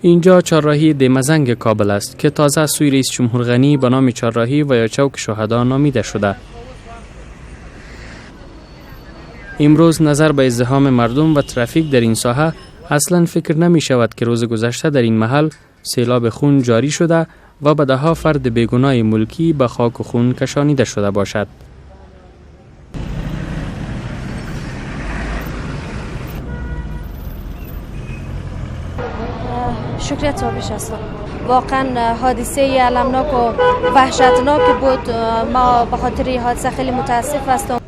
اینجا چهارراهی دمزنگ کابل است که تازه از سوی رئیس جمهور غنی به نام چهارراهی و یا چوک شهدا نامیده شده. امروز نظر به ازدحام مردم و ترافیک در این ساحه اصلا فکر نمی شود که روز گذشته در این محل سیلاب خون جاری شده و به دهها فرد بیگناه ملکی به خاک و خون کشانیده شده باشد. شکریت صاحبش هستم. واقعا حادثه المناک و وحشتناک بود. ما به خاطر این حادثه خیلی متاسف هستم.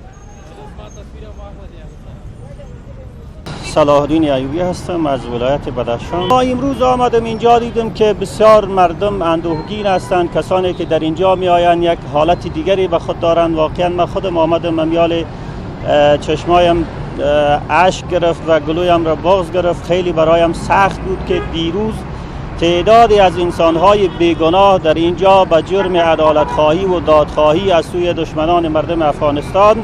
صلاح الدین ایوبی هستم از ولایت بدخشان. ما امروز آمدم اینجا دیدم که بسیار مردم اندوهگین هستند. کسانی که در اینجا می آیند یک حالت دیگری به خود دارند. واقعا من خودم آمدم امیال چشمایم اشک گرفت و گلویم را بغض گرفت. خیلی برایم سخت بود که دیروز تعدادی از انسانهای بیگناه در اینجا به جرم عدالت خواهی و دادخواهی از سوی دشمنان مردم افغانستان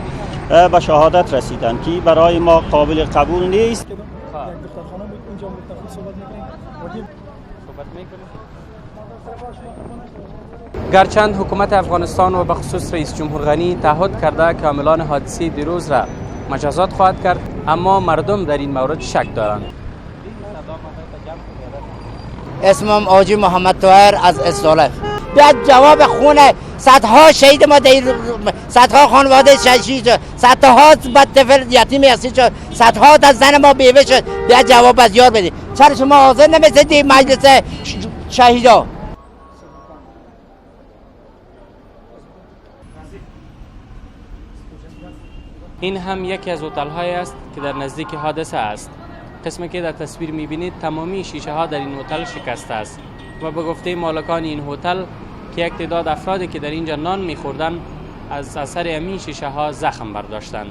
به شهادت رسیدند که برای ما قابل قبول نیست. گرچند حکومت افغانستان و به خصوص رئیس جمهور غنی تعهد کرده که عاملان حادثه دیروز را مجازات خواهد کرد، اما مردم در این مورد شک دارند. اسمم آجی محمد طاهر از استالف. بیاد جواب خونه صدها شهید ما در صدها خانواده شهید، صدها طفل یتیم هستی شد، صدها از زن ما بیوه شد. بیاد جواب از یار بدید. چرا شما حاضر نمیشید مجلس شهیدا؟ این هم یکی از هتل‌هایی است که در نزدیک حادثه است. قسمی که در تصویر می‌بینید تمامی شیشه ها در این هتل شکسته است و به گفته مالکان این هتل که یک تعداد افرادی که در اینجا نان می‌خوردند از اثر همین شیشه ها زخم برداشتند.